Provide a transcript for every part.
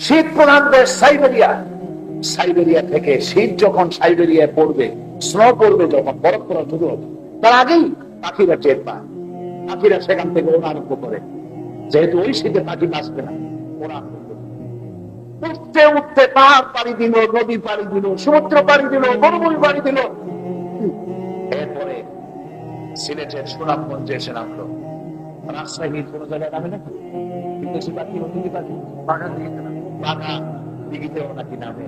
শীত প্রধান দেশ সাইবেরিয়া, সাইবেরিয়া থেকে শীত যখন সাইবেরিয়ায় পড়বে, স্নো পড়বে, যখন বরফ পড়া শুরু হবে, তার আগেই পাখিরা টের পায়। পাখিরা সেখান থেকে ওরা আরম্ভ করে, যেহেতু ওই শীতে পাখি বাঁচবে না, ওরা আরম্ভ করে উঠতে উঠতে পাহাড় পাড়ি দিল, নদী পাড়ি দিল, সমুদ্র পাড়ি দিল, মরুভূমি পাড়ি দিল। এরপরে সিলেটের সুনামগঞ্জে এসে নামলো। রাজশাহীর কোন জায়গায় নামে নাকি বিদেশি পাখি, নদী পাখি, বাঘা দিঘিতে নামে, বাঘা দিঘিতেও নাকি নামে।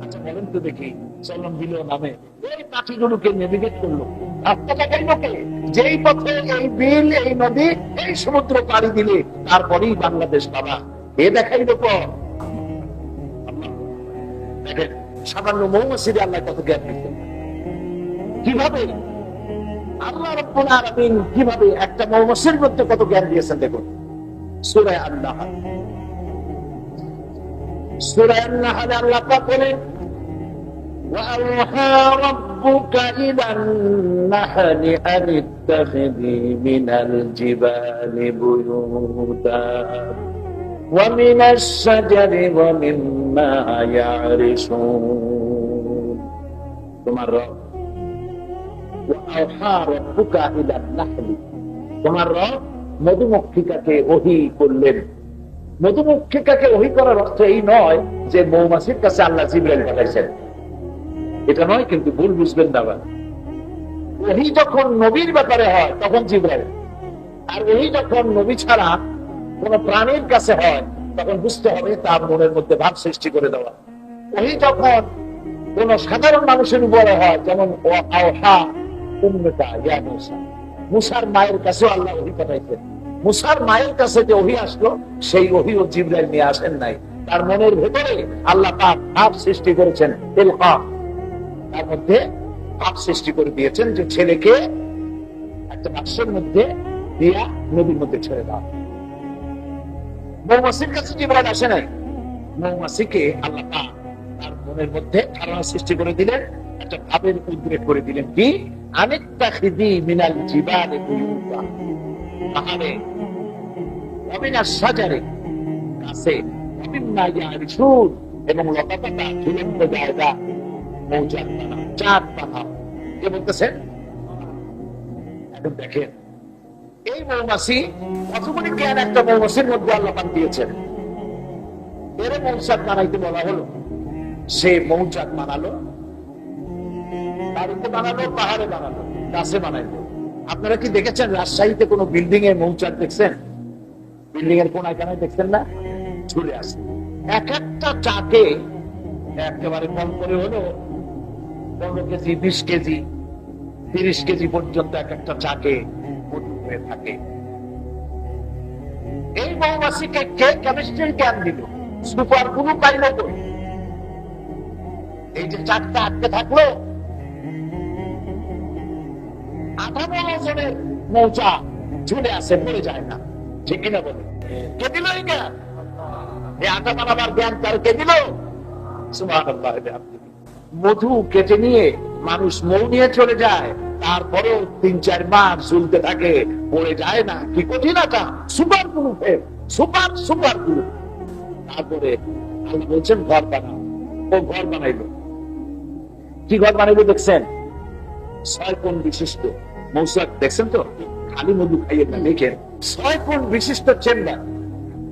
আচ্ছা বলেন তো দেখি, চলন বিলেও নামে। এই পাখিগুলোকে নেভিগেট করলো, রাস্তা দেখাইলো কে? যেই পথে এই বিল, এই নদী, এই সমুদ্র পাড়ি দিলে তারপরেই বাংলাদেশ বাবা, এ দেখাইলো পর। দেখেন সামান্য মৌমাছিরে আল্লাহ কত জ্ঞান দিচ্ছেন, কিভাবে আল্লাহ রাব্বুল আলামিন কিভাবে একটা মৌমাছির মধ্যে কত জ্ঞান দিয়েছেন দেখুন। সূরা আন-নাহল, সূরা আন-নাহল আল্লাহ পাক বলেন, وَأَوْحَى رَبُّكَ إِلَى النَّحْلِ أَنِ اتَّخِذِي مِنَ الْجِبَالِ بُيُوتًا وَمِنَ الشَّجَرِ وَمِمَّا يَعْرِشُونَ। তোমার রব وَأَوْحَى رَبُّكَ إِلَى النَّحْلِ, তোমার রব মধুমক্ষিকাকে ওহী করলেন। মধুমক্ষিকাকে ওহী করার অর্থ এই নয় যে মৌমাছির কাছে আল্লাহ জিবরাইল পাঠাইছেন, এটা নয়, কিন্তু ভুল বুঝবেন না। ওহী যখন নবীর ব্যাপারে হয় তখন জিবরাইল, আর ওহী যখন নবী ছাড়া কোন প্রাণীর কাছে হয় তখন বুঝতে হবে তার মনের মধ্যে ভাব সৃষ্টি করে দেওয়া। ওহী যখন কোন সাধারণ মানুষের উপরে হয়, যেমন আওহা উম্মতা ইয়া মূসা, মূসার মায়ের কাছেও আল্লাহ ওহী পাঠাইছেন। মূসার মায়ের কাছে যে ওহী আসলো, সেই ওহী ও জিবরাইল নিয়ে আসেন নাই, তার মনের ভেতরে আল্লাহ পাক ভাব সৃষ্টি করেছেন। ইলহা, তার মধ্যে ভাব সৃষ্টি করে দিয়েছেন যে ছেলেকে একটা বাক্সের মধ্যে দিয়া নদীর মধ্যে ছেড়ে দাও। মৌমাছির কাছে জিবরাইল আসে নাই, মৌমাছিকে আল্লাহ পাক তার মনের মধ্যে ধারণা সৃষ্টি করে দিলেন, একটা ভাবের উদ্রেক করে দিলেন। কি? আনিত্তাখিদি মিনাল জিবালি বুয়ুতা, পাহাড়ে, ওয়ামিনাশ শাজারি, গাছে, ওয়ামিম্মা ইয়ারিশুন, এবং লতাপাতা ঝুলন্ত জায়গা, মৌচাক বানাও, চাঁদ বানাও। কে বলতেছেন? এখন দেখেন এই মৌমাছি কতগুলি জ্ঞান একটা মৌমাছির মধ্যে আল্লাহ পাক দিয়েছেন। এর মৌচাক বানাইতে বলা হলো, সে মৌচাক বানালো, বাড়িতে বানালো, পাহাড়ে বানালো, গাছে বানাইলো। আপনারা কি দেখেছেন রাজশাহীতে কোন বিল্ডিং এ মৌচাক দেখছেন? বিল্ডিং এর কোনায় কানায় দেখছেন না? ঝুলে আসে। এক একটা চাকে একেবারে কম করে হলো 15 কেজি, 20 কেজি, 30 কেজি পর্যন্ত এক একটা চাকে মধু হয়ে থাকে। এই মৌমাছিকে কে কেমিস্ট্রির জ্ঞান দিল? সুপার গ্লু পাইলো তো? এই যে চাকটা আটকে থাকলো, 18 জনের মৌচা ঝুলে আসে, পড়ে যায় না, ঠিক কিনা বলে? কে দিল এই জ্ঞান? এই আটা বানাবার জ্ঞান তার কে দিল? সুবহানাল্লাহ। মধু কেটে নিয়ে মানুষ মৌ নিয়ে চলে যায়, তারপরেও 3-4 মাস ঝুলতে থাকে, পড়ে যায় না। কি কঠিন আটা! Super glue, super super glue. তারপরে আল্লাহ বলছেন ঘর বানাও। ও ঘর বানাইলো। কি ঘর বানাইলো দেখছেন? 6 কোণ বিশিষ্ট মৌচাক, দেখছেন তো? খালি মধু খাইয়ে না, দেখেন 6 কোণ বিশিষ্ট চেম্বার,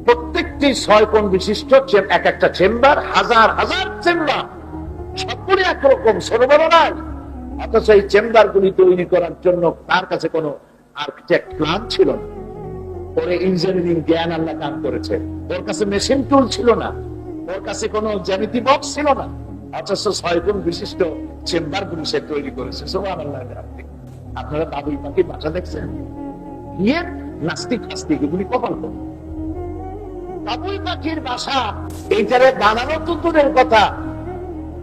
প্রত্যেকটি 6 কোণ বিশিষ্ট এক একটা চেম্বার, হাজার হাজার চেম্বার, সবগুলি একরকম, ছোট বড় নাই। অথচ এই চেম্বার গুলি তৈরি করার জন্য তার কাছে কোনো আর্কিটেক্ট প্ল্যান ছিল না, ওর ইঞ্জিনিয়ারিং জ্ঞান আল্লাহ দান করেছে। ওর কাছে মেশিন টুল ছিল না, ওর কাছে কোনো জ্যামিতি বক্স ছিল না, অথচ 6 কোণ বিশিষ্ট চেম্বার গুলি সে তৈরি করেছে। সুবহানাল্লাহ। আপনারা বাবুই পাখির বাসা দেখছেন? গিয়ে নাস্তিক নাস্তিক এগুলি কপাল করে। বাবুই পাখির বাসা এইটারে বানানো তো দূরের কথা,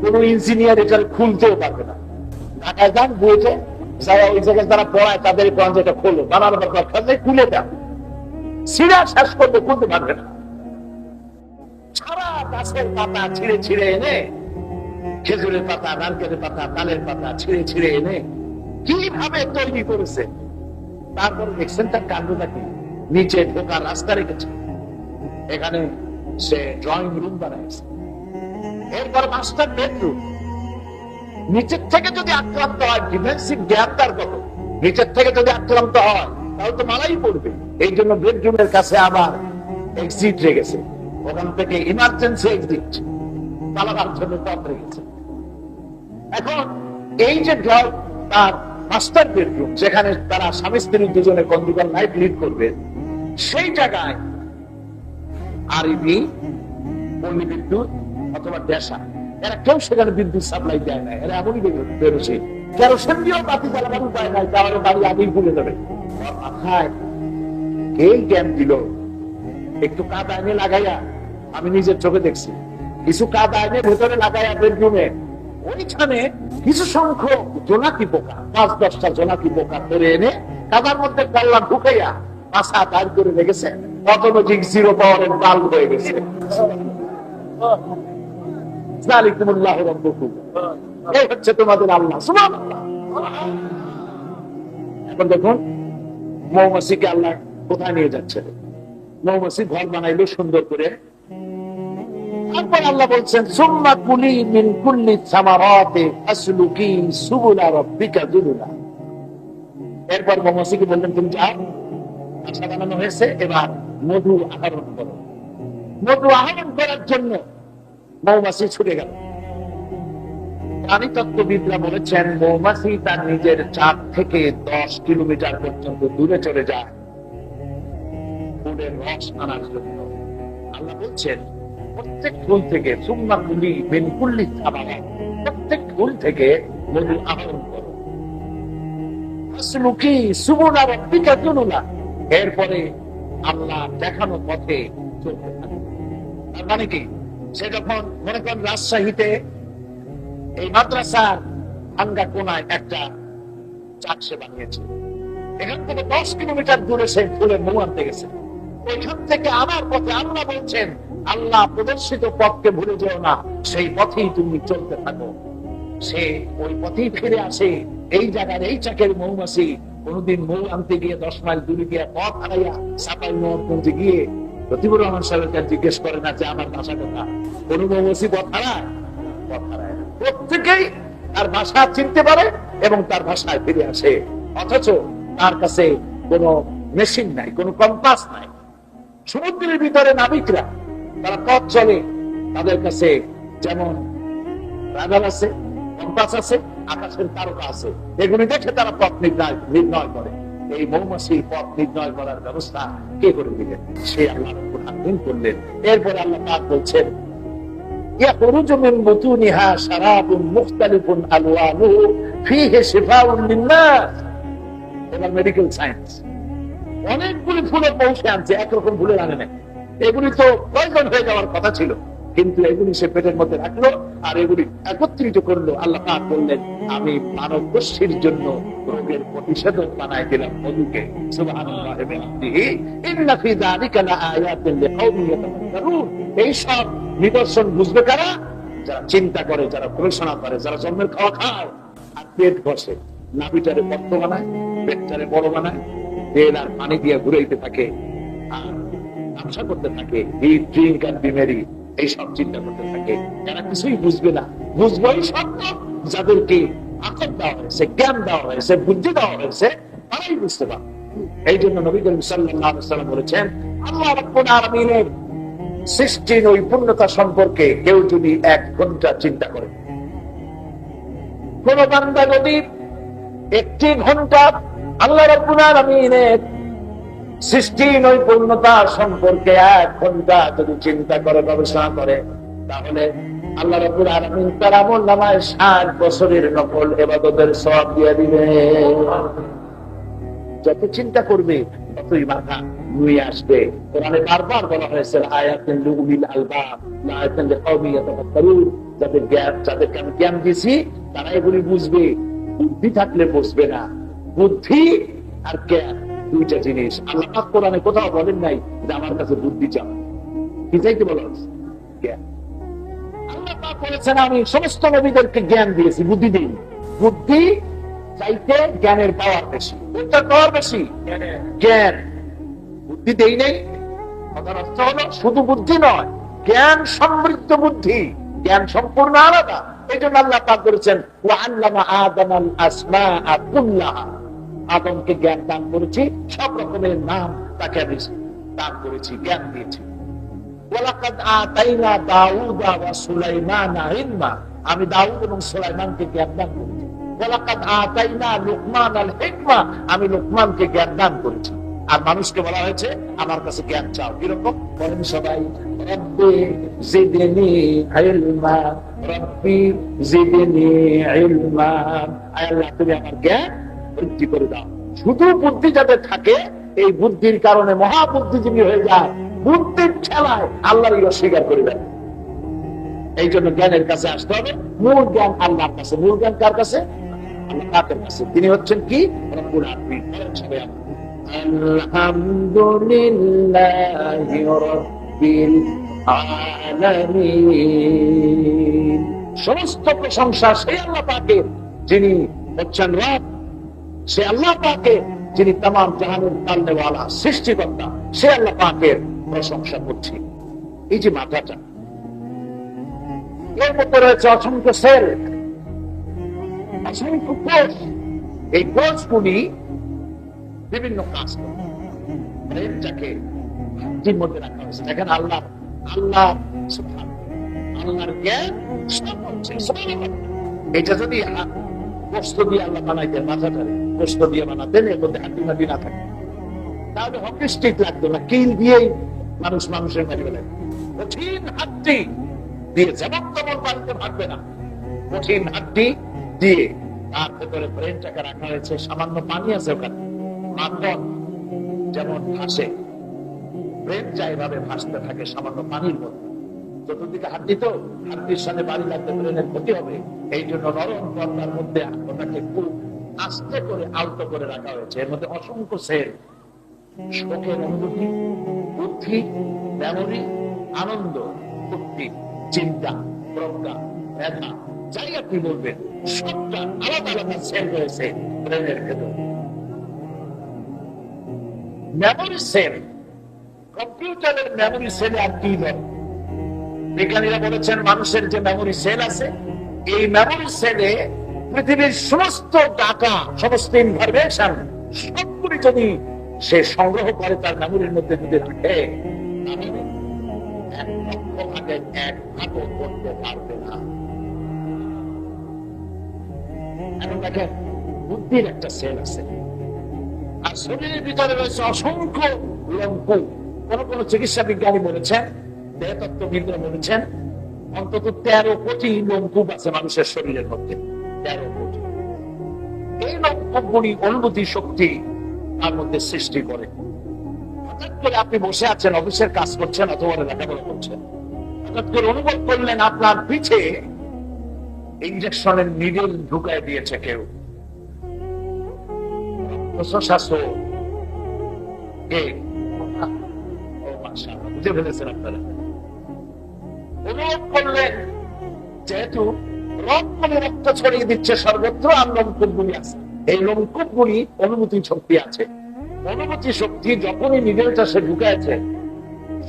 কোন ইঞ্জিনিয়ার এটার খুলতেও পারবে না। ঢাকায় যান, বুয়েটে যারা ওই জায়গায় যারা পড়ায় তাদের কোন যেটা খোলো, বানানোর দরকার নেই, খুলে দেন, ছিঁড়া শেষ করবে, খুলতে পারবে না। সারা গাছের পাতা ছিঁড়ে ছিঁড়ে এনে, খেজুরের পাতা, নারকেলের পাতা, তালের পাতা ছিঁড়ে ছিঁড়ে এনে কিভাবে তৈরি করেছে। তারপরে দেখছেন তার কাণ্ডটা কি? নিচে ঢোকার রাস্তা রেখেছে, এখানে সে ড্রয়িং রুম বানাইছে। এরপর মাস্টার বেডরুম। নিচের থেকে যদি আক্রান্ত হয়, ডিফেন্সিভ জ্ঞান তার কত, নিচের থেকে যদি আক্রান্ত হয় তাহলে তো মারাই পড়বে। এই জন্য বেডরুমের কাছে আবার এক্সিট রেখেছে, ওখান থেকে ইমার্জেন্সি এক্সিট পালাবার জন্য পথ রেখেছে। এখন এই যে তার মাস্টার বেডরুম, যেখানে তারা স্বামী স্ত্রী দুজনে কন্ডিকল লাইফ লিড করবে, সেই জায়গায় আরবি পল্লী বিদ্যুৎ অথবা দেশা, এরা কেউ সেখানে বিদ্যুৎ সাপ্লাই দেয় না। এরা এমনই বেরোছে, কেরোসিন দিয়েও বাতি জ্বালাবার উপায় নাই, তাহলে বাড়ি আগেই ভুলে যাবে। মাথায় এই জ্ঞান দিল, একটু কাদা এনে লাগাইয়া, আমি নিজের চোখে দেখছি, কিছু কাদা এনে ভেতরে লাগাইয়া বেডরুমে, ওইখানে কিছু সংখ্যক জোনাকি পোকা, 5-10টা জোনাকি পোকা ধরে এনে কাদার মধ্যে কল্লা ঢুকাইয়া পাশা দাঁড় করে রেখেছে। অটোমেটিক জিরো পাওয়ারের বাল্ব হয়ে গেছে। এই হচ্ছে তোমাদের আল্লাহ। সুবহানাল্লাহ। এখন দেখুন মৌমাছিকে আল্লাহ কোথায় নিয়ে যাচ্ছে। মৌমাছি ঘর বানাইলো সুন্দর করে, তারপর আল্লাহ বলছেন সুম্মা কুলি মিন কুল্লি সামারাতি ফাসলুকি সুবুলা রাব্বিকা যুলুলা। এরপর মৌমাছিকে বললেন তুমি যাও, বাসা বানানো হয়েছে, এবার মধু আহরণ করো। মধু আহরণ করার জন্য মৌমাছি ছুটে গেল। প্রাণীতত্ত্ববিদরা বলেছেন মৌমাছি তার নিজের 4 থেকে 10 কিলোমিটার পর্যন্ত দূরে চলে যায় ফুলের রস আনার জন্য। আল্লাহ বলছেন প্রত্যেক ফুল থেকে সুম্মা কুলি মিন কুল্লি সামারাত, প্রত্যেক ফুল থেকে মধু আহরণ করো। ফাসলুকি সুবুলা রাব্বিকা যুলুলা, এরপরে আল্লাহ দেখানো পথে চলতে থাকে। তার মানে কি, সে যখন মনে করেন রাজশাহীতে এই মাদ্রাসার ভাঙ্গা কোনায় একটা চাক সে বানিয়েছে, এখান থেকে 10 কিলোমিটার দূরে সে ফুলের মৌ আনতে গেছে। ওইখান থেকে আমার পথে আল্লাহ বলছেন, আল্লাহ প্রদর্শিত পথকে ভুলে যেও না, সেই পথেই তুমি চলতে থাকো। সে ওই পথেই ফিরে আসে। এই জায়গার এই চাকের মৌমাছি কোনদিন মৌ আনতে গিয়ে 10 মাইল দূরে গিয়ে পথ হারাইয়া চাপাই মৌগঞ্জে গিয়ে লতিফুর রহমান সাহেবকে জিজ্ঞেস করে না যে আমার বাসা কোথা। কোন মৌমাছি পথ হারায়? পথ হারায় না। প্রত্যেকেই তার ভাষা চিনতে পারে এবং তার ভাষায় ফিরে আসে, অথচ তার কাছে কোনো মেশিন নাই, কোনো কম্পাস নাই। সমুদ্রের ভিতরে নাবিকরা তারা পথ চলে, তাদের কাছে যেমন রাডার আছে, কম্পাস আছে, আকাশের তারকা আছে, এগুলি দেখে তারা পথ নির্ণয় করে। এই মৌমাছি পথ নির্ণয় করার ব্যবস্থা কে করে দিলেন? সে আল্লাহ রাব্বুল আলামিন করলেন। এরপরে আল্লাহ পাক বলছেন ইয়াখরুজু মিন বুতুনিহা শারাবুন মুখতালিফুন আলওয়ানুহু ফীহি শিফাউন লিন-নাস। এবার মেডিকেল সায়েন্স অনেকগুলি ফুলের পৌঁছে আনছে, একরকম ফুলের আনে না। এগুলি তো প্রয়োজন হয়ে যাওয়ার কথা ছিল, কিন্তু এগুলি সে পেটের মধ্যে রাখলো আর এগুলি একত্রিত করলো। আল্লাহ পাক বললেন আমি মানব গোষ্ঠীর জন্য রোগের প্রতিষেধক বানাই দিলাম মধুকে। সুবহানাল্লাহ ওয়া বিহামদিহি ইন্না ফী যালিকা লাআয়াতিন লিকাওমিন ইয়াতাফাক্কারুন। এই সব নিদর্শন বুঝবে কারা? যারা চিন্তা করে, যারা গবেষণা করে, যারা জন্মের খাওয়া খায় আর পেট বসে, নাভিটারে বদ্ধ বানায়, পেটটারে বড় বানায়, তেল আর পানি দিয়ে ঘুরাইতে থাকে আর ব্যবসা করতে থাকে, ইট ড্রিঙ্ক এন্ড বি মেরি, এইসব চিন্তা করতে থাকে। যারা কিছুই বুঝবে না, বুঝবো এই সত্য, যাদেরকে আকল দেওয়া হয়েছে, জ্ঞান দেওয়া হয়েছে, বুদ্ধি দেওয়া হয়েছে, তারাই বুঝতে পারে। এই জন্য নবী করিম সাল্লাল্লাহু আলাইহি ওয়াসাল্লাম বলেছেন আল্লাহ রাব্বুল আলামিনের সৃষ্টির ওই পূর্ণতা সম্পর্কে কেউ যদি 1 ঘন্টা চিন্তা করে, কোন বান্দা যদি 1 ঘন্টা আল্লাহ রাব্বুল আলামিনের সৃষ্টির ওই পূর্ণতা সম্পর্কে 1 ঘন্টা যদি চিন্তা করে, গবেষণা করে, তাহলে আল্লাহ রাব্বুল আলামিন তার আমলনামায় 60 বছরের নফল ইবাদতের সওয়াব দিয়ে দিবেন। যত চিন্তা করবে ততই মাথা নুয়ে আসবে। কোরআনে বারবার বলা হয়েছে আয়াতুল লিউলিল আলবাব, আয়াতুল লিকাওমিন ইয়াতাফাক্কারুন। যাদেরকে আমি জ্ঞান দিয়েছি তারা এগুলি বুঝবে। বুদ্ধি থাকলে বুঝবে না। বুদ্ধি আর জ্ঞান দুইটা জিনিস। আল্লাহ পাক কোরআনে কোথাও বলেন নাই যে আমার কাছে বুদ্ধি চাও। কি চাইতে বলা হচ্ছে? জ্ঞান। আল্লাহ পাক বলেছেন আমি সমস্ত নবীদেরকে জ্ঞান দিয়েছি, বুদ্ধি দিইনি। বুদ্ধি চাইতে জ্ঞানের পাওয়ার বেশি। কোনটা পাওয়ার বেশি? জ্ঞান। বুদ্ধি দেই নাই। কথার অর্থ হলো শুধু বুদ্ধি নয়, জ্ঞান সমৃদ্ধ বুদ্ধি, জ্ঞান সম্পূর্ণ আলাদা। এই জন্য আল্লাহ পাক করেছেন ওয়া আল্লামা আদামাল আসমাআ কুল্লাহা, আদমকে জ্ঞান দান করেছি, সব রকমের নাম তাকে আমি দান করেছি, জ্ঞান দিয়েছি। ওয়ালাকাদ আতাইনা দাউদা ওয়া সুলাইমানা ইলমা, আমি দাউদ এবং সুলাইমানকে জ্ঞান দান করেছি। ওয়ালাকাদ আতাইনা লুকমানাল হিকমা, আমি লোকমানকে জ্ঞান দান করেছি। আর মানুষকে বলা হয়েছে আমার কাছে জ্ঞান চাও। কিরকম বলেন সবাই? রব্বি জিদনি ইলমা, রব্বি জিদনি ইলমা, আয় আল্লাহ তুমি আমার জ্ঞান বৃদ্ধি করে দাও। শুধু বুদ্ধি যাতে থাকে, এই বুদ্ধির কারণে মহাবুদ্ধিজীবী হয়ে যায়, বুদ্ধির ঠেলায় আল্লাহরই অস্বীকার করে দেয়। এই জন্য জ্ঞানের কাছে আসতে হবে। মূল জ্ঞান আল্লাহর কাছে। মূল জ্ঞান কার কাছে? আল্লাহ পাকের কাছে। তিনি হচ্ছেন কি? রব্বুল আলামিন। সবাই আলহামদুলিল্লাহি রাব্বিল আলামিন। সমস্ত প্রশংসা সেই আল্লাহ পাকের, যিনি হচ্ছেন রব। সে আল্লাহ পাকের, যিনি তামাম জাহানের পালনেওয়ালা, সৃষ্টিকর্তা। সে আল্লাহ পাকের প্রশংসা করছি। এই যে মাথাটা, এর মধ্যে রয়েছে অসংখ্য সেল, অসংখ্য কোষ। এই কোষগুলি বিভিন্ন কাজ করে। ব্রেনটাকে হাড্ডির মধ্যে রাখা হয়েছে। দেখেন আল্লাহ আল্লাহর জ্ঞান সব হচ্ছে। এটা যদি গোস্ত দিয়ে আল্লাহ বানাইতেন, মাথাটারে গোস্ত দিয়ে বানাতেন, এর মধ্যে হাড্ডি মাটি না থাকে, তাহলে হকি স্টিক লাগতো না, কিল দিয়েই মানুষের মারি ফেলে। কঠিন হাড্ডি দিয়ে যেমন তেমন বাড়িতে ভাববে না, কঠিন হাড্ডি দিয়ে তার ভেতরে ব্রেনটাকে রাখা হয়েছে। সামান্য পানি আছে ওখানে, মাখন যেমন ভাসে, ব্রেনটা এভাবে ভাসতে থাকে সামান্য পানির মধ্যে। চতুর্দিকে হাড্ডি, তো হাড্ডির সাথে বাড়ি লাগতে ব্রেনের ক্ষতি হবে। এই জন্য নরম পর্দার মধ্যে ওটাকে খুব আস্তে করে আলতো করে রাখা হয়েছে। এর মধ্যে অসংখ্য সেল, শোকের অনুভূতি, বুদ্ধি, মেমোরি, আনন্দ, ফুর্তি, চিন্তা, প্রজ্ঞা, মেধা, যাই আপনি বলবেন, সবটা আলাদা আলাদা সেল রয়েছে ব্রেনের ভেতরে। মেমোরি সেল, কম্পিউটারের মেমোরি সেলে আর কি বলে? বিজ্ঞানীরা বলেছেন মানুষের যে মেমোরি সেল আছে, এই মেমোরি সেলে পৃথিবীর সমস্ত ডাটা, সমস্ত ইনফরমেশন সবগুলি যদি সে সংগ্রহ করে তার মেমোরির মধ্যে যদি রাখে, এক লক্ষ ভাগের এক ভাগও করতে পারবে না। এখন দেখেন বুদ্ধির একটা সেল আছে, আর শরীরের ভিতরে রয়েছে অসংখ্য লম্পু। কোন চিকিৎসা বিজ্ঞানী বলেছেন, দেহতত্ত্ববিদরা বলেছেন, অন্তত 13 কোটি লোমকূপ আছে মানুষের শরীরের মধ্যে। 13 কোটি। এই লোমকূপগুলি অনুভূতি শক্তি তার মধ্যে সৃষ্টি করে। হঠাৎ করে আপনি বসে আছেন, অফিসের কাজ করছেন অথবা লেখাপড়া করছেন, হঠাৎ করে অনুভব করলেন আপনার পিঠে ইঞ্জেকশনের নিডল ঢুকায় দিয়েছে কেউ। বুঝে ফেলেছেন আপনারা। অনুভব করলেন যেহেতু রক্ত ছড়িয়ে দিচ্ছে সর্বত্র, আর লোমকূপগুলি আছে। এই লোমকূপগুলি অনুভূতি শক্তি আছে। অনুভূতি শক্তি যখনই নিডলটা সে ঢুকাইছে,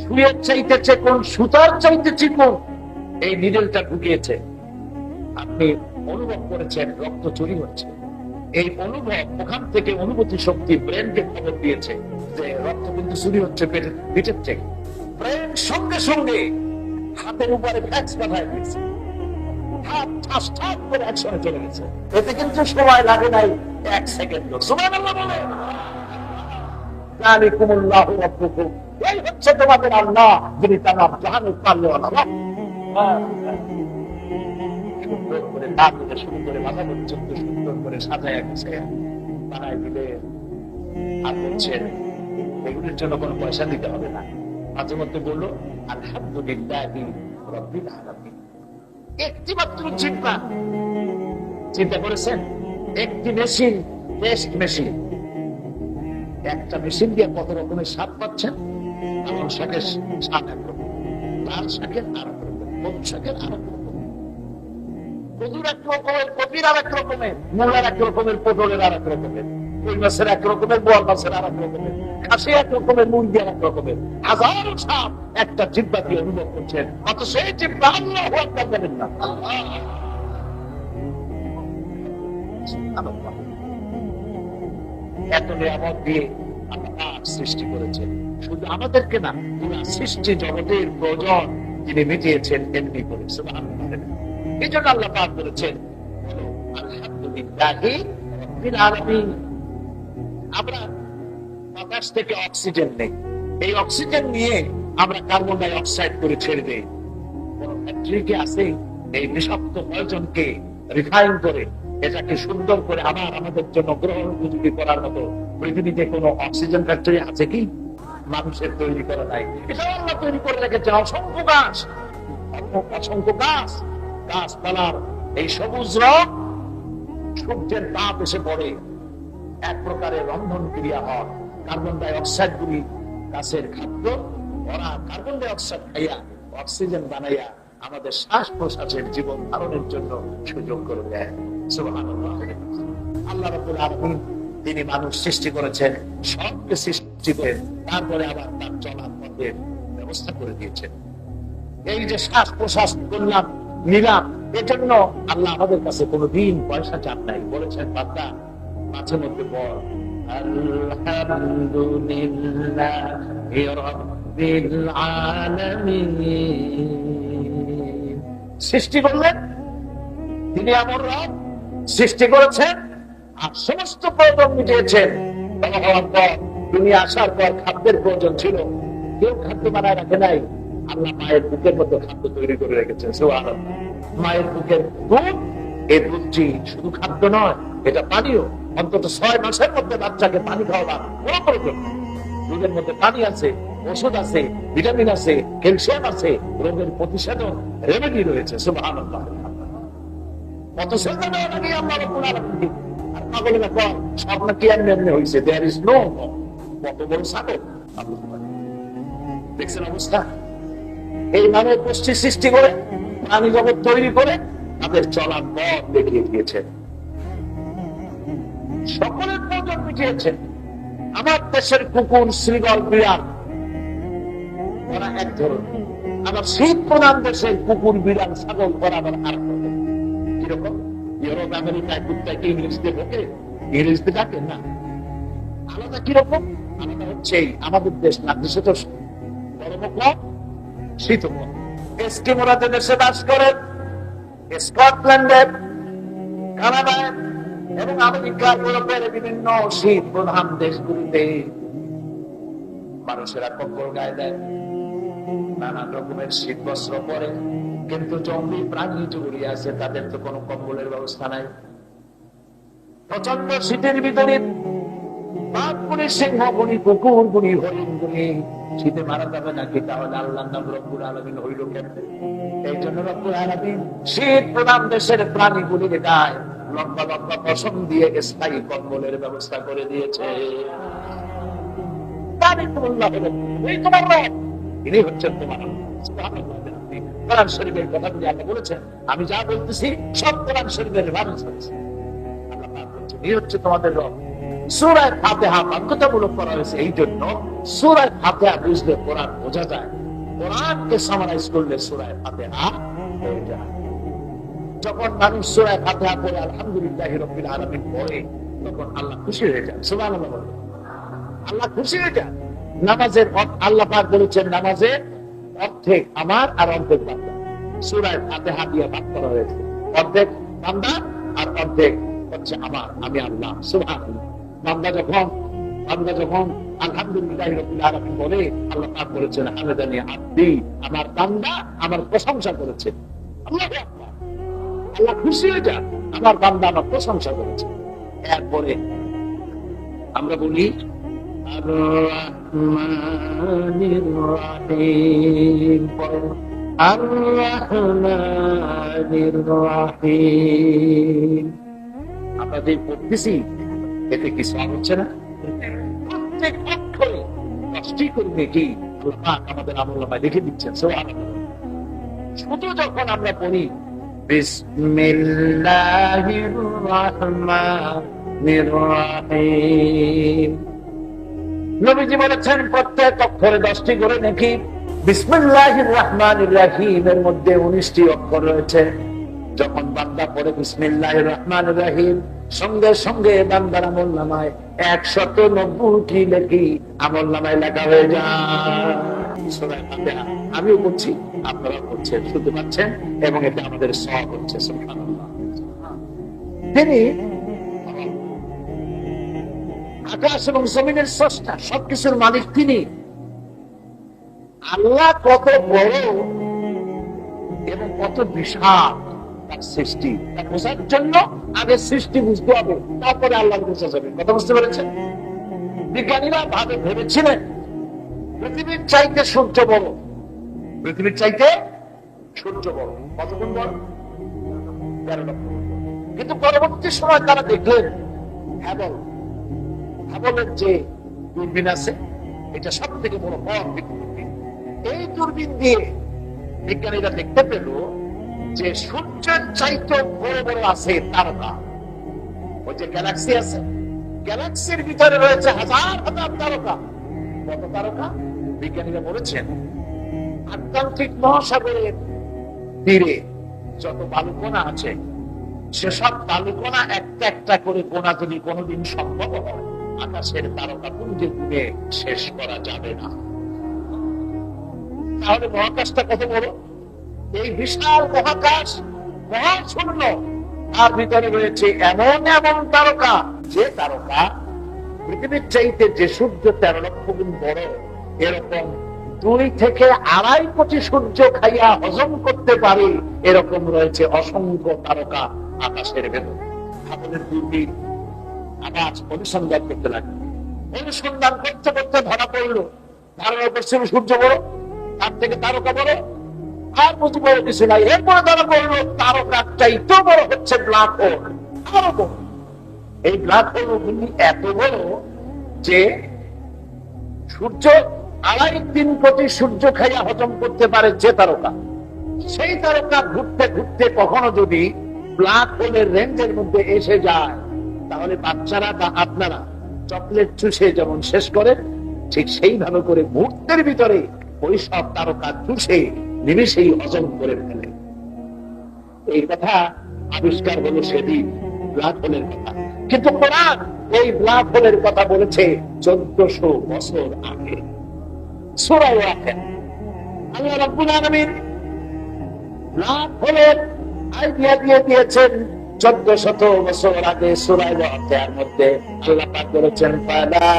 সুইয়ের চাইতেছে কোন, সুতার চাইতে চিকন এই নিডলটা ঢুকিয়েছে, আপনি অনুভব করেছেন রক্ত চুরি হচ্ছে। এই অনুভব, ওখান থেকে অনুভূতি শক্তি ব্রেনকে খবর দিয়েছে যে রক্ত কিন্তু চুরি হচ্ছে পিঠের থেকে। ব্রেন সঙ্গে সঙ্গে হাতের উপরে ফ্যাক্স পাঠায় দিয়েছে, হাত ঠাস ঠাস করে অ্যাকশনে চলে গেছে। এতে কিন্তু সময় লাগে নাই 1 সেকেন্ড। সুবহানাল্লাহ বলে, যালিকুমুল্লাহু রাব্বুকুম, এই হচ্ছে তোমাদের আল্লাহ, যিনি তামাম জাহানের পালনেওয়ালা। সুন্দর করে না থেকে শুরু করে মাথা পর্যন্ত সুন্দর করে সাজায় বানায় দিলে, আর বলছেন এগুলির জন্য কোনো পয়সা দিতে হবে না। মাঝে মধ্যে বললো আলহামদুলিল্লাহি রাব্বিল আলামিন। একটি মাত্র চিন্তা করেছেন, একটি মেশিন, টেস্ট মেশিন, একটা মেশিন দিয়ে কত রকমের স্বাদ পাচ্ছেন। লাল শাকের স্বাদ একরকম, লাল শাকের আর এক রকম, হলুদ শাকের আর এক রকম, কদুর এক রকমের, কপির আর এক রকমের, মূলার এক রকমের, পটলের আর এক রকমের। কই মাছের এক রকমের, বোয়াল মাছের আর এক রকমের, খাসি এক রকমের, মুরগি আর এক রকমের, হাজারো সাপ একটা জিহ্বা দিয়ে অনুভব করছেন, অত সেই জিহ্বা আল্লাহু আকবার বলেন না। এত নিয়ামত দিয়ে আল্লাহ সৃষ্টি করেছেন, শুধু আমাদেরকে না, পুরো সৃষ্টি জগতের প্রয়োজন তিনি মিটিয়েছেন এমনি করে। সুবহানাল্লাহ। এই জন্য আল্লাহ পাক বলেছেন আলহামদুলিল্লাহি রাব্বিল আলামিন। আমরা বাতাস থেকে অক্সিজেন নেই, এই অক্সিজেন নিয়ে আমরা কার্বন ডাই অক্সাইড করে ছেড়ে দেই। কোন ফ্যাক্টরিকে আছে এই বিষাক্ত পয়জনকে রিফাইন করে এটাকে সুন্দর করে আবার আমাদের জন্য গ্রহণ উপযোগী করার মতো পৃথিবীতে কোনো অক্সিজেন ফ্যাক্টরি আছে কি? মানুষের তৈরি করা নাই, এটা আল্লাহ তৈরি করে রেখেছেন। অসংখ্য গাছ, অসংখ্য গাছ, গাছপালার এই সবুজ রং, সূর্যের তাপ এসে পড়ে, এক প্রকারের রন্ধন ক্রিয়া হয়, কার্বন ডাই অক্সাইড গুলি গাছের খাদ্য, ওরা কার্বন ডাই অক্সাইড খাইয়া অক্সিজেন বানাইয়া আমাদের শ্বাস প্রশ্বাসের জীবন ধারণের জন্য সুযোগ করে দেয়। সুবহানাল্লাহ। আল্লাহ রাব্বুল আলামিন তিনি মানুষ সৃষ্টি করেছেন, সবকে সৃষ্টি করে তারপরে আবার তার চলার পথের ব্যবস্থা করে দিয়েছেন। এই যে শ্বাস প্রশ্বাস করলাম, নিলাম, এজন্য আল্লাহ আমাদের কাছে কোনোদিন পয়সা চাপ নাই। বলেছেন বান্দা মাঝে মধ্যে বল আলহামদুলিল্লাহি রাব্বিল আলামিন। সৃষ্টি করলেন তিনি, আমার রব সৃষ্টি করেছেন আর সমস্ত প্রয়োজন মিটিয়েছেন। দুনিয়া আসার পর খাদ্যের প্রয়োজন ছিল, কেউ খাদ্য বানায় রাখে নাই, আল্লাহ মায়ের বুকের মধ্যে খাদ্য তৈরি করে রেখেছেন। সুবহানাল্লাহ। মায়ের বুকের দুধ, এই দুধটি শুধু খাদ্য নয়, এটা পানীয়। অন্তত 6 মাসের মধ্যে বাচ্চাকে পানি খাওয়াবার কোনো প্রয়োজন নেই। দুধের মধ্যে পানি আছে, ওষুধ আছে, ভিটামিন আছে, ক্যালসিয়াম আছে, রোগের প্রতিষেধক রেমেডি রয়েছে। সুবহানাল্লাহ। কত সেজদা দেওয়া লাগে আল্লাহ রাব্বুল আলামিন। আর পাগলেরা কয় সব নাকি এমনি এমনি হইছে, দেয়ার ইজ নো। কত বড় সাগর দেখছেন অবস্থা। এই মানব গোষ্ঠী সৃষ্টি করে, প্রাণী জগৎ তৈরি করে তাদের চলার পথ দেখিয়ে দিয়েছেন, সকলের প্রয়োজন মিটিয়েছেন। আমার দেশের কুকুর, শ্রীগল, বিড়াল ওরা এক ধরনের, আবার শীত প্রধান দেশের কুকুর, বিড়াল, ছাগল ওরা আবার আর কিরকম। ইউরোপ আমেরিকায় কুত্তাকে ইংলিশ দিয়ে ঢোকে, ইংলিশ দিয়ে ডাকে না, আলাদা কিরকম? আলাদা হচ্ছে আমাদের দেশ না, দেশে তো গরমও কম, শীতও কম। এস্কিমোরা যে দেশে বাস করে, স্কটল্যান্ডে, কানাডায় এবং আমেরিকার, ইউরোপের বিভিন্ন শীত প্রধান দেশগুলিতে মানুষেরা কম্বল গায়ে দেয়, নানান রকমের শীত বস্ত্র পরে, কিন্তু জঙ্গলি প্রাণী যেগুলি আছে তাদের তো কোনো কম্বলের ব্যবস্থা নাই। প্রচন্ড শীতের ভিতরে বাঘগুলি, সিংহগুলি, কুকুরগুলি, হরিণগুলি শীতে মারা যাবে নাকি? তাহলে আল্লাহর নাম রব্বুল আলামিন হইল কেমনে? এই জন্য রব্বুল আলামিন শীত প্রধান দেশের প্রাণীগুলির গায়ে লম্বা লম্বা পশম দিয়ে স্থায়ী কম্বলের ব্যবস্থা করে দিয়েছে। এই তোমার রব, ইনি হচ্ছেন তোমার সুবহানাল্লাহ। কোরআন শরীফের কথাগুলি আল্লাহ বলেছেন, আমি যা বলতেছি সব কোরআন শরীফের রেফারেন্স হয়েছে। আল্লাহ পাক বলেছেন এই হচ্ছে তোমাদের রব। সূরা ফাতিহা বাধ্যতামূলক করা হয়েছে এই জন্য, সূরা ফাতিহা বুঝলে কোরআন বোঝা যায়, কোরআনকে সামারাইজ করলে সূরা ফাতিহা হয়ে যায়। যখন মানুষ সূরা ফাতিহা পড়ে আলহামদুলিল্লাহি রাব্বিল আলামিন পড়ে, তখন আল্লাহ খুশি হয়ে যায়। সুবহানাল্লাহ বলে আল্লাহ খুশি হয়ে যায়। নামাজের আল্লাহ পাক বলেছেন নামাজের অর্ধেক আমার আর অর্ধেক বান্দা। সূরা ফাতিহা দিয়ে ভাগ করা হয়েছে, অর্ধেক বান্দা আর অর্ধেক হচ্ছে আমার, আমি আল্লাহ। সুবহানাল্লাহ। বান্দা যখন আলহামদুলিল্লাহি রাব্বিল আলামিন বলে, আল্লাহ পাক বলেছেন হামিদানি আব্দি, আমার বান্দা আমার প্রশংসা করেছে। আল্লাহু আকবার। আল্লাহ খুশি হয়ে যান, আমার বান্দা আমার প্রশংসা করেছে। এরপরে আমরা বলি আর রহমানির রহিম, আর রহমানির রহিম। আমরা যে পড়তেছি এতে কি সব হচ্ছে না? প্রত্যেক অক্ষরে 10টি করে দেখি আল্লাহ আমাদের আমলনামায় লিখে দিচ্ছেন। সুবহানাল্লাহ। শুধু যখন আমরা পড়ি বিসমিল্লাহির রহমান রাহমানির রাহিম। নবীজি বলেছেন প্রত্যেক অক্ষরে 10টি করে নেকি। বিসমিল্লাহির রাহমানির রাহিমের মধ্যে 19টি অক্ষর রয়েছে। যখন বান্দা পড়ে বিসমিল্লাহির রাহমানির রাহিম, সঙ্গে সঙ্গে বান্দার আমলনামায় 190টি নেকি আমলনামায় লেখা হয়ে যায়। সূরা ফাতিহা আমিও পড়ছি, আপনারা পড়ছেন, শুনতে পাচ্ছেন, এবং এটা আমাদের সওয়াব হচ্ছে। সুবহানাল্লাহ। তিনি আকাশ এবং জমিনের স্রষ্টা, সবকিছুর মালিক তিনি। আল্লাহ কত বড় এবং কত বিশাল তার সৃষ্টি, তা বোঝার জন্য আগে সৃষ্টি বুঝতে হবে, তারপরে আল্লাহ বোঝা যাবে। কথা বুঝতে পেরেছেন? বিজ্ঞানীরা ভেবেছিলেন পৃথিবীর চাইতে সূর্য বড়, পৃথিবীর চাইতে সূর্য বড়। কতগুণ বড়? 13 লক্ষ। কিন্তু পরবর্তী সময় তারা দেখলেন হাবলের যে দূরবীন আছে, এটা সব থেকে বড় দূরবীন। এই দূরবীন দিয়ে বিজ্ঞানীরা দেখতে পেল যে সূর্যের চাইতে বড় বড় আছে তারকা। ওই যে গ্যালাক্সি আছে, গ্যালাক্সির ভিতরে রয়েছে হাজার হাজার তারকা। কত তারকা? বিজ্ঞানীরা বলেছেন আটলান্টিক মহাসাগরের তীরে যত বালুকণা আছে, সেসব বালুকণা একটা একটা করে গোনা যদি কোনোদিন সম্ভব হয়, আকাশের তারকা পুঞ্জে গুণে শেষ করা যাবে না। তাহলে মহাকাশটা কত বড়? এই বিশাল মহাকাশ, মহাশূন্য, তার ভিতরে রয়েছে এমন এমন তারকা, যে তারকা পৃথিবীর চাইতে যে সূর্য 13 লক্ষ গুণ বড়, এরকম 2 থেকে 2.5 কোটি সূর্য খাইয়া হজম করতে পারে, এরকম রয়েছে অসংখ্য তারকা আকাশের ভেতর। আমাদের দূরবীন আকাশ অনুসন্ধান করতে লাগবে। অনুসন্ধান করতে করতে ধরা পড়ল, ধারণা করছিল সূর্য বড়, তার থেকে তারকা বড়, আর বুঝি বড় কিছু নাই। এরপরে ধরা পড়লো তারকার চাইতে বড় হচ্ছে ব্ল্যাক হোল, আরো বড়। এই ব্ল্যাক হোল এত বড় যে সূর্য 2.5-3 কোটি সূর্য খাইয়া হজম করতে পারে যে তারকা, সেই তারকা ঘুরতে ঘুরতে কখনো যদি ব্ল্যাক হোলের রেঞ্জের মধ্যে এসে যায়, তাহলে বাচ্চারা বা আপনারা চকলেট চুষে যেমন শেষ করেন, ঠিক সেইভাবে করে মুহূর্তের ভিতরে ওই সব তারকা চুষে নিমেষেই হজম করে ফেলে। এই কথা আবিষ্কার হলো সেদিন ব্ল্যাক হোলের কথা। কিন্তু কোরআন এই ব্ল্যাক হোলের কথা বলেছে 1400 বছর আগে। সূরা ওয়াকিয়া আল্লাহ রাব্বুল আলামিন ব্ল্যাক হোলের আইডিয়া দিয়ে দিয়েছেন 1400 বছর আগে। সূরা ওয়াকিয়ার মধ্যে আল্লাহ পাক বলেছেন ফালা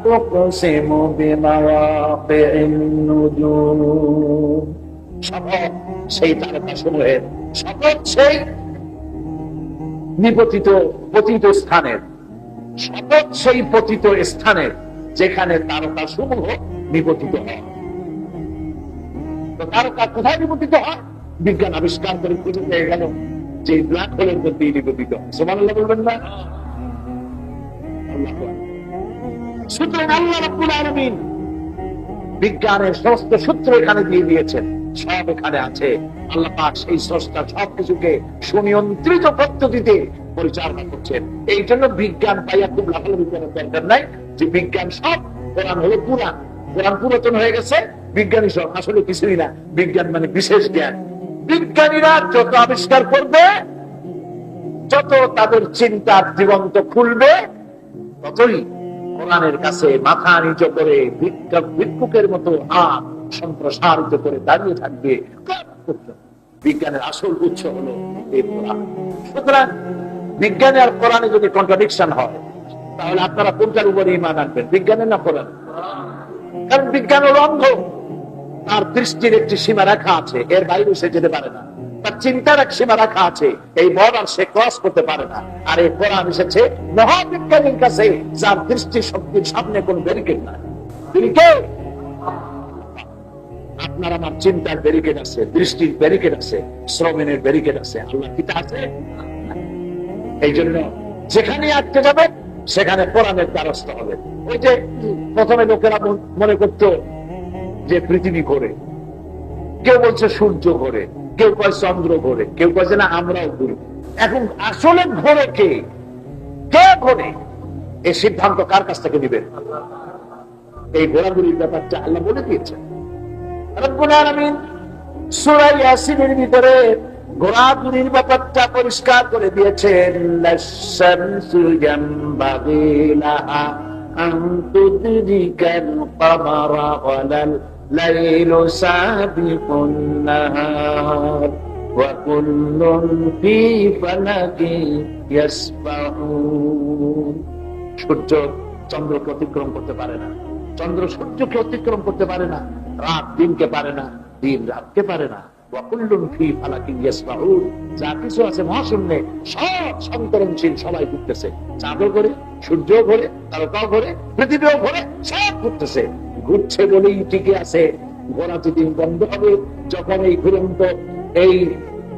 তুকসিমু বিমাওয়াকিন নুজুম, শপথ সেই তারকা সমূহের, শপথ সেই নিপতিত পতিত স্থানের, শপথ সেই পতিত স্থানের যেখানে তারকা সমূহ নিপতিত হয়। তো তারকা কোথায় নিপতিত হয়? বিজ্ঞান আবিষ্কার করে খুঁজে পেয়ে গেল যে ব্ল্যাক হোলের মধ্যে নিপতিত। সুবহানাল্লাহ বলবেন না? সুতরাং আল্লাহ রাব্বুল আলামিন বিজ্ঞানের সমস্ত সূত্র এখানে দিয়ে দিয়েছেন, সব এখানে আছে। আল্লাহ পাক সেই স্রষ্টা সবকিছুকে সুনিয়ন্ত্রিত পদ্ধতিতে পরিচালনা করছেন। এই জন্য বিজ্ঞান পাইয়া খুব লাফালাফি করার দরকার নাই যে বিজ্ঞান সব, কোরআন হলো পুরাণ, কোরআন পুরাতন হয়ে গেছে, বিজ্ঞানী সব। আসলে কিছুই না, বিজ্ঞান মানে বিশেষ জ্ঞান। বিজ্ঞানীরা যত আবিষ্কার করবে, যত তাদের চিন্তার দিগন্ত খুলবে, ততই কোরআনের কাছে মাথা নিচু করে ভিক্ষুকের মতো হাত সম্প্রসারিত করে দাঁড়িয়ে থাকবে। বিজ্ঞানের আসল উৎস হলো এই কোরআন। সুতরাং বিজ্ঞানে আর কোরআনে যদি কন্ট্রাডিকশন হয়, তাহলে আপনারা কোনটার উপরে ঈমান আনবেন, বিজ্ঞানের না কোরআন? কারণ বিজ্ঞান হলো অন্ধ, তার দৃষ্টির একটি সীমা রেখা আছে, এর বাইরে সে যেতে পারে না। তার চিন্তার এক সীমা রাখা আছে, এই বর্ডার সে ক্রস করতে পারে না। আর এই কোরআন এসেছে মহাবিজ্ঞানীর কাছে, যার দৃষ্টি শক্তির সামনে কোন ব্যারিকেড নাই। আপনার আমার চিন্তার ব্যারিকেড আছে, দৃষ্টির ব্যারিকেড আছে, শ্রবণের ব্যারিকেড আছে, আল্লাহ কি তা আছে? এই জন্য যেখানে আটকে যাবে সেখানে কোরআনের দ্বারস্থ হবে। ওই যে প্রথমে লোকেরা মনে করতো যে পৃথিবী ঘোরে, কেউ বলছে সূর্য ঘোরে, কেউ কয় চন্দ্র ঘোরে, কেউ কয় না আমরাও ঘুরি। এখন আসলে ঘোরে কে? কে করে এই সিদ্ধান্ত কার কাছ থেকে দিবেন? এই ঘোরাঘুরির ব্যাপারটা আল্লাহ বলে দিয়েছেন। রব্বুল আলামিন সূরা ইয়াসিনের ভিতরে ঘোরাঘুরির ব্যাপারটা পরিষ্কার করে দিয়েছেন। লাশ-শামসু ইয়ানবাগি লাহা আন তুদরিকাল কামারা ওয়ালাল লাইলু সাবিকুন নাহার ওয়া কুল্লুন ফি ফালাকিন ইয়াসবাহুন। সূর্য চন্দ্রকে অতিক্রম করতে পারে না, চন্দ্র সূর্যকে অতিক্রম করতে পারে না, রাত দিনকে পারে না, দিন রাতকে পারে না। যা কিছু আছে মহাশূন্যে সব সন্তরণশীল, সবাই ঘুরতেছে। চাঁদও ঘোরে, সূর্য ঘোরে, তারকাও ঘোরে, পৃথিবীও ঘোরে, সব ঘুরতেছে। ঘুরছে বলেই টিকে আছে। ঘোরা যেদিন বন্ধ হবে, যখন এই ঘুরন্ত এই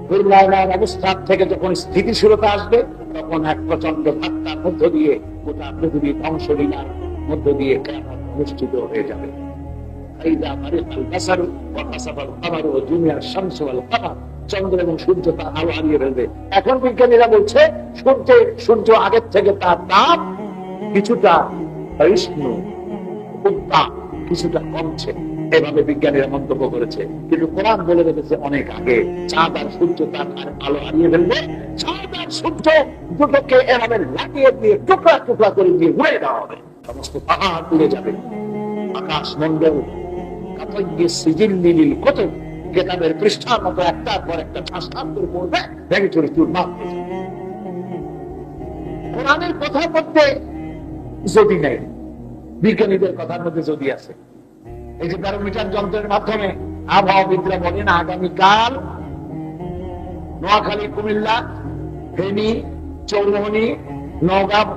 ঘূর্ণায়মান অবস্থা থেকে যখন স্থিতিশীলতা আসবে, তখন এক প্রচন্ড ধাক্কার মধ্য দিয়ে গোটা পৃথিবী ধ্বংসলীলার মধ্য দিয়ে কিয়ামত অনুষ্ঠিত হয়ে যাবে। চন্দ্র এবং সূর্য তার আলো হারিয়ে ফেলবে। এখন বিজ্ঞানীরা বলছে সূর্য আগের থেকে তার তাপ কিছুটা উত্তাপ কিছুটা কমছে, এভাবে বিজ্ঞানীরা মন্তব্য করেছে। কিন্তু কোরআন বলে রেখেছে অনেক আগে চাঁদ আর সূর্য তার আলো হারিয়ে ফেলবে। চাঁদ আর সূর্য দুটোকে এভাবে লাগিয়ে দিয়ে টুকরা টুকরা করে দিয়ে উড়ে দেওয়া হবে। সমস্ত পাহাড় উড়ে যাবে, আকাশ মন্ডল কেতাবের পৃষ্ঠার মতো একটার পর একটা ঠাসঠাস করে পড়বে, ভেঙে চুরে চুরমার হয়ে যাবে। কোরআনের কথার মধ্যে যদি নেই, বিজ্ঞানীদের কথার মধ্যে যদি আছে। এই যে ব্যারোমিটার যন্ত্রের মাধ্যমে আবহাওয়াবিদরা বলেন আগামীকাল নোয়াখালী, কুমিল্লা, ফেনী, চৌমোহনী, নওগাঁ,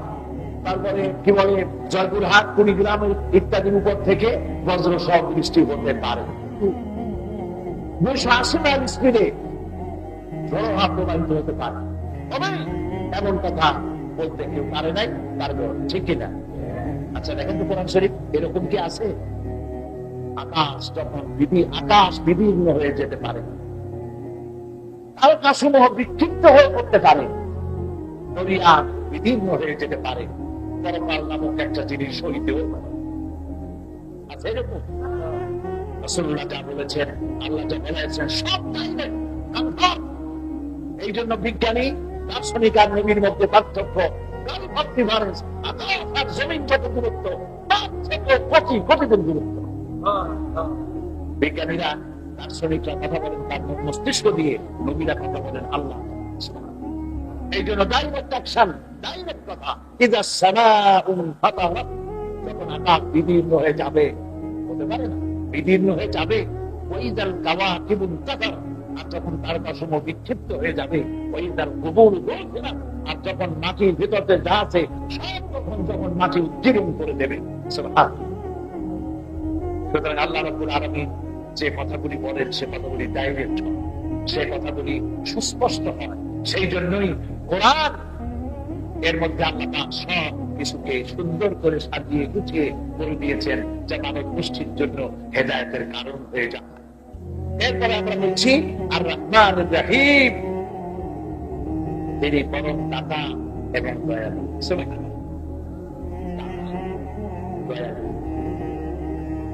তারপরে কি বলে জয়পুরহাট, কুড়িগ্রাম ইত্যাদির উপর থেকে বজ্র সহ বৃষ্টি হতে পারে। 280 মাইল স্পিডে ঝড়ো হাওয়া প্রবাহিত হতে পারে। তবে এমন কথা বলতে কেউ পারে নাই, পারবে, ঠিক কিনা? আচ্ছা দেখেন তো কোরআন শরীফ এরকম কি আছে? আকাশ যখন আকাশ বিদীর্ণ হয়ে যেতে পারে, তারকাসমূহ বিক্ষিপ্ত হয়ে পড়তে পারে, দরিয়া বিদীর্ণ হয়ে যেতে পারে, পরকাল নামক একটা জিনিস সইতেও পারে। আচ্ছা এরকম রাসূলুল্লাহ যা বলেছেন, আল্লাহ যা বলেছেন সব ডাইরেক্ট কনফার্ম। এই জন্য বিজ্ঞানী, দার্শনিক আর নবীর মধ্যে পার্থক্য, ডিফারেন্স। আকাশ আর জমিন যত দূরত্ব, তার থেকে কোটি কোটি গুণ দূরত্ব। বিজ্ঞানীরা, দার্শনিকরা কথা বলেন তার মস্তিষ্ক দিয়ে, নবীরা কথা বলেন আল্লাহ। এই জন্য ডাইরেক্ট অ্যাকশন, ডাইরেক্ট কথা। ইযা সামাউন ফাতারাত, যখন আকাশ বিদীর্ণ হয়ে যাবে, হতে পারে না বিদীর্ণ হয়ে যাবে। ওয়াইদাল কাওয়াকিবুন তাতার, আর যখন তারকাসমূহ বিক্ষিপ্ত হয়ে যাবে। ওয়াইদাল কুবুর দুখিরাত, আর যখন মাটির ভিতরে যা আছে সব যখন মাটি উজ্জীবন করে দেবে। সুবহানাল্লাহ। সুতরাং আল্লাহ রাব্বুল আলামিন যে কথাগুলি বলেন সে কথাগুলি ডাইরেক্ট হয়, সে কথাগুলি সুস্পষ্ট হয়। সেই জন্যই কোরআন এর মধ্যে আল্লাহ সব কিছুকে সুন্দর করে সাজিয়ে গুছিয়ে করে দিয়েছেন, যা মানব গোষ্ঠীর জন্য হেদায়েতের কারণ হয়ে যায়। এরপরে আমরা বলছি আর রহমান রহিম, তিনি পরম দাতা এবং দয়ালু।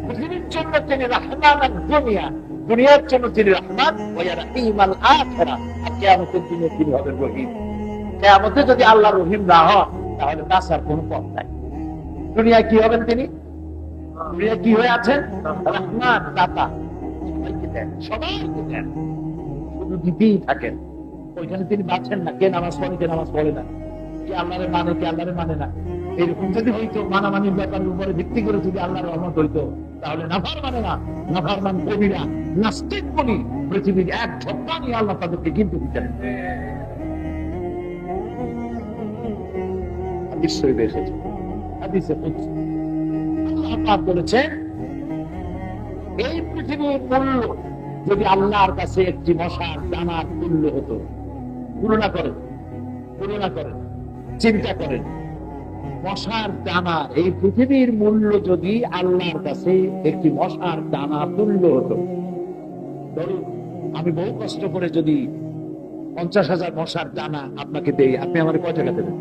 পৃথিবীর জন্য তিনি রহমান আর দুনিয়া, দুনিয়ার জন্য তিনি রহমান, ওয়া রহিম আল আখিরাহ, আর কিয়ামতের দিনে তিনি হবেন রহিম। কিয়ামতে যদি আল্লাহ রহিম না হয় তাহলে বাঁচার কোনো পথ নাই। দুনিয়ায় কি হবেন তিনি? দুনিয়া কি হয়ে আছেন? রহমান, দাতা, সবাইকে দেন, সবাইকে দেন, শুধু দিতেই থাকেন। ওইখানে তিনি বাঁচেন না, কে নামাজ পড়ে কে নামাজ পড়ে না, কে আল্লাহরে মানে কে আল্লাহরে মানে না। এরকম যদি হইতো, মানামানির ব্যাপারের উপরে ভিত্তি করে যদি আল্লাহর রহমত হইতো, তাহলে নাফার মানে না, নাফারমান কবিরা, নাস্তিক বলি পৃথিবীর এক ঝটকা নিয়ে আল্লাহ তাদেরকে কিন্তু দিতেন। নিশ্চয়ই এসেছে হাদিসে কুদসি, আল্লাহ পাক বলেছেন এই পৃথিবীর মূল্য যদি আল্লাহর কাছে একটি মশার দানার মূল্য হতো। তুলনা করেন, চিন্তা করেন, মশার দানা, এই পৃথিবীর মূল্য যদি আল্লাহর কাছে একটি মশার দানা তুল্য হতো। ধরুন আমি বহু কষ্ট করে যদি 50,000 মশার দানা আপনাকে দেই, আপনি আমার কয় টাকা দেবেন?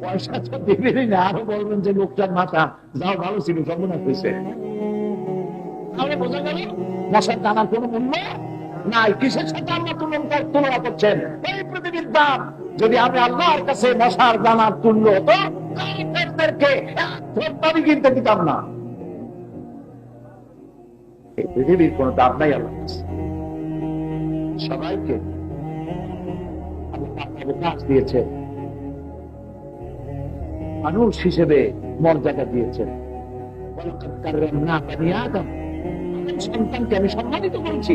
পয়সা তো দেবেনই না, আরো বলবেন যে লোকটার মাথা যাও ভালো ছিল সর্বনাশ হয়েছে। তাহলে বোঝা গেল মশার দানার কোনো মূল্য নাই। কিসের সাথে আল্লাহ তুলনা করছেন? এই পৃথিবীর দাম যদি আমি আল্লাহর কাছে মশার দানার তুল্য হতো, কাফেরদেরকে আমি কিনতে দিতাম না। এই পৃথিবীর কোন দাম নাই আল্লাহ সবাইকে আল্লাহ দিয়েছে, মানুষ হিসেবে মর্যাদা দিয়েছেন। সন্তানকে আমি সম্মানিত করেছি,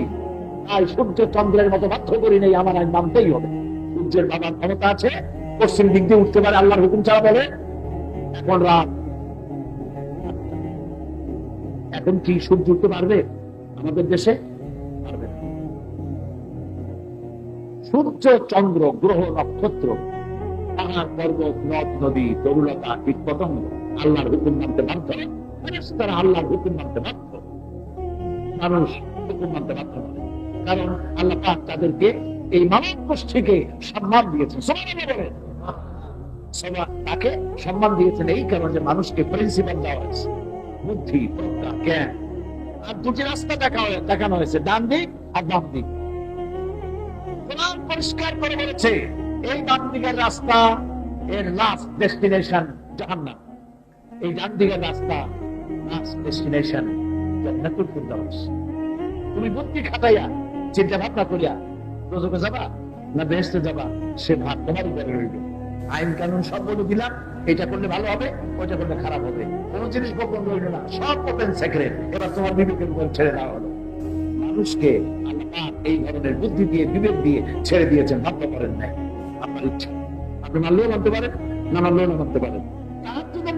তাই সূর্য চন্দ্রের মতো বাধ্য করি নেই, আমার আইন মানতেই হবে। সূর্যের বাবার ক্ষমতা আছে, পশ্চিম দিক দিয়ে উঠতে পারে আল্লাহর হুকুম ছাড়া। বলে এখন রাত, এখন কি সূর্য উঠতে পারবে আমাদের দেশে? পারবে না। সূর্য চন্দ্র গ্রহ নক্ষত্র পাহাড় পর্বত নদ নদী তরুলতা কীট পতঙ্গ আল্লাহর হুকুম মানতে বাধ্য, তারা আল্লাহর হুকুম মানতে বাধ্য, মানুষ হুকুম মানতে বাধ্য নয়। কারণ আল্লাহ পাক তাদেরকে এই মানব গোষ্ঠীকে সম্মান দিয়েছেন। তাকে সম্মান দিয়েছেন এই কারণে মানুষকে প্রিন্সিপাল দেওয়া হয়েছে, বুদ্ধি প্রজ্ঞা জ্ঞান। আর দুটি রাস্তা দেখানো হয়েছে, ডান দিক আর বাম দিক। কোরআন পরিষ্কার করে বলেছে এই ডান দিকের রাস্তা এর লাস্ট ডেস্টিনেশন জাহান্নাম, এই ডান দিকের রাস্তা লাস্ট ডেস্টিনেশন জান্নাতুল ফিরদাউস। তুমি বুদ্ধি খাটাইয়া চিন্তা ভাবনা করিয়া দোজখে যাবা না বেহেশতে যাবা, সে ভাব তোমার উপরে রইল। আইন কানুন সব বলে দিলাম, এটা করলে ভালো হবে, ওইটা করলে খারাপ হবে, কোন জিনিস গোপন রইল না, সব ওপেন সেক্রেট। এবার তোমার বিবেকের উপর ছেড়ে দেওয়া হলো। মানুষকে আল্লাহ এই ধরনের বুদ্ধি দিয়ে বিবেক দিয়ে ছেড়ে দিয়েছেন, ভাবতে পারেন নাই। আপনার ইচ্ছা, আপনি মানলেও মানতে পারেন, না মানলেও না মানতে পারেন।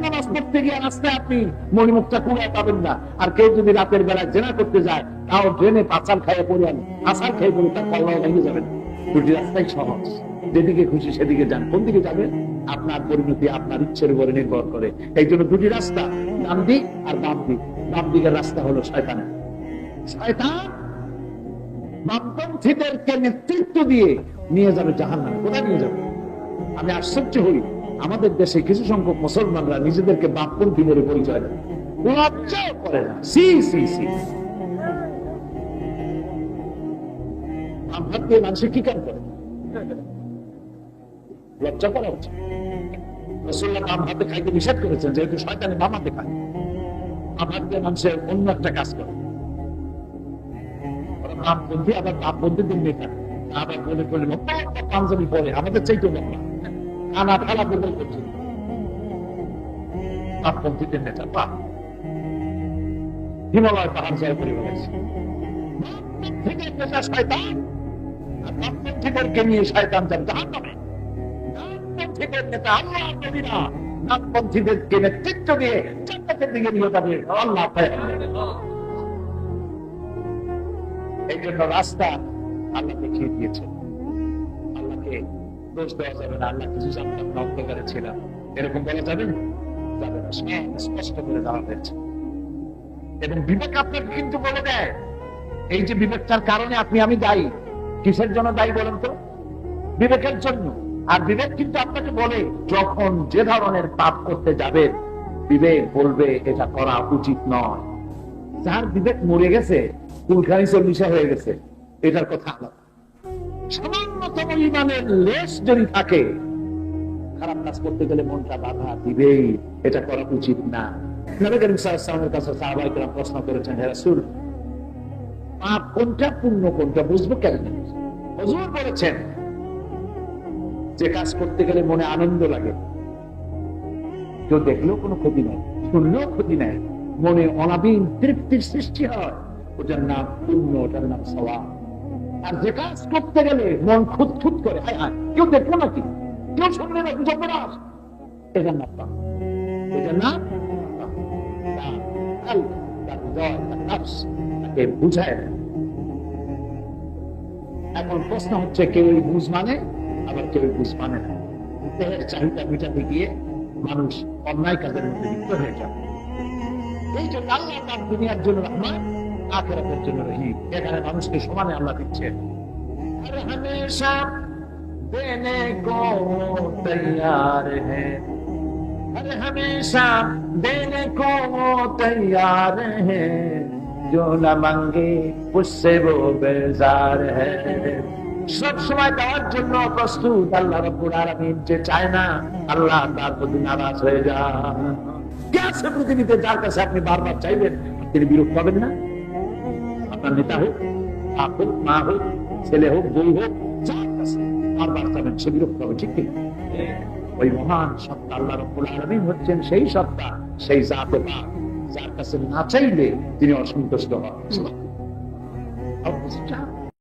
নামাজ পড়তে গিয়ে রাস্তায় আপনি মণিমুখটা কুড়ায় পাবেন না। আর কেউ যদি রাতের বেলায় জেনা করতে যায়, তাও ড্রেনে পাচার খাইয়ে পড়ে আনে, আসার খেয়ে পড়ে তার কল্যাণ ভেঙে যাবেন। দুটি রাস্তাই সহজ, যেদিকে খুশি সেদিকে যান। কোন দিকে যাবেন আপনার পরিণতি আপনার ইচ্ছের উপরে নির্ভর করে। এই জন্য দুটি রাস্তা, ডান দিক আর বাম দিক। বাম দিকের রাস্তা হলো শয়তান। শয়তান বামপন্থীদেরকে নেতৃত্ব দিয়ে নিয়ে যাবে জাহান্নামে। কোথায় নিয়ে যাবে? আমি আশ্চর্য হই, আমাদের দেশে কিছু সংখ্যক মুসলমানরা নিজেদেরকে বামপন্থী বলে পরিচয় দেয়, লজ্জাও করে না। সি সি সি, বাম হাত দিয়ে মানুষের কি কাজ করে? লজ্জা করা উচিত। রাসূলুল্লাহ বাম হাতে খাইতে নিষেধ করেছেন, যেহেতু শয়তানে বাম হাতে খায়। বাম হাত দিয়ে মানুষের অন্য একটা কাজ করে। বামপন্থী আবার বামপন্থীদের নেতা, আবার বলে পাঞ্জাবি পরে আমাদের চাইতে বাংলা কানা ফেলা বদল করছে বামপন্থীদের নেতা। বাপ হিমালয় পাহাড় জয় করে বেড়াচ্ছে বামপন্থীদের নেতা শয়তান, আর বামপন্থীদেরকে নিয়ে শয়তান যান জাহান্নামে। বামপন্থীদের নেতা আল্লাহ নবীরা বামপন্থীদেরকে নেতৃত্ব দিয়ে জান্নাতের দিকে নিয়ে যাবে আল্লাহ। এই জন্য রাস্তা আল্লাহ দেখিয়ে দিয়েছেন। আল্লাহকে দোষ দেওয়া যাবে না, আল্লাহ কিছু জানতাম না, অন্ধকারে ছিলাম, এরকম বলা যাবে না, যাবে না। স্পষ্ট করে দেওয়া হয়েছে। এবং বিবেক আপনাকে কিন্তু বলে দেয়, এই যে বিবেকটার কারণে আপনি আমি দায়ী। কিসের জন্য দায়ী বলেন তো? বিবেকের জন্য। আর বিবেক কিন্তু আপনাকে বলে, যখন যে ধরনের পাপ করতে যাবেন, বিবেক বলবে এটা করা উচিত নয়। যার বিবেক মরে গেছে, কুলখানি 40 হয়ে গেছে, এটার কথা আলাদা। সামান্যতম ঈমানের লেশ যদি থাকে, খারাপ কাজ করতে গেলে মনটা বাধা দিবেই, এটা করা উচিত না। নবী করিম সাল্লাল্লাহু আলাইহি ওয়াসাল্লামের কাছে সাহাবায়ে কেরাম প্রশ্ন করেছেন, হে রাসূল, পাপ কোনটা পুণ্য কোনটা বুঝবো কেমনে? হুজুর বলেছেন, যে কাজ করতে গেলে মনে আনন্দ লাগে, কেউ দেখলেও কোনো ক্ষতি নাই, শুনলেও ক্ষতি নাই, মনে অনাবিল তৃপ্তির সৃষ্টি হয়, ওটার নাম পুণ্য, ওটার নাম সওয়াব। আর যে কাজ করতে গেলে মন খুঁতখুত করে, হায় হায় কেউ দেখলো নাকি, কেউ শুনলে নাকি, সর্বনাশ, এটার নাম পাপ। এটার নাম তাকে বুঝায়। এখন প্রশ্ন হচ্ছে, কেউ বুঝ মানে, আবার কেউ বুঝ মানে না। দেহের চাহিদা মেটাতে গিয়ে মানুষ অন্যায় কাজের মধ্যে লিপ্ত হয়ে যায়। এই জন্য আল্লাহ তার দুনিয়ার জন্য রহমান, আখিরাতের জন্য রহিম। এখানে মানুষকে সমানে আল্লাহ দিচ্ছেন। আর হামেশা দেনে কো তৈয়ার হ্যায় अरे हमेशा देने को वो तैयार है जो न मांगे उससे वो बेजार है সব সময় দেওয়ার জন্য প্রস্তুত আল্লাহ রাব্বুল আলামিন যে চায় না আল্লাহ তার প্রতি নারাজ হয়ে যায় কে আছে পৃথিবীতে যার কাছে আপনি বারবার চাইবেন তিনি বিরক্ত হবেন না আপনার নেতা হোক বাপ হোক মা হোক ছেলে হোক বউ হোক যার কাছে বারবার চাইবেন সে বিরক্ত হবে ঠিক কি ওই মহান সত্তা আল্লাহ রাব্বুল আলামিন হচ্ছেন সেই সত্তা সেই জাত পাক যার কাছে না চাইলে তিনি অসন্তুষ্ট হন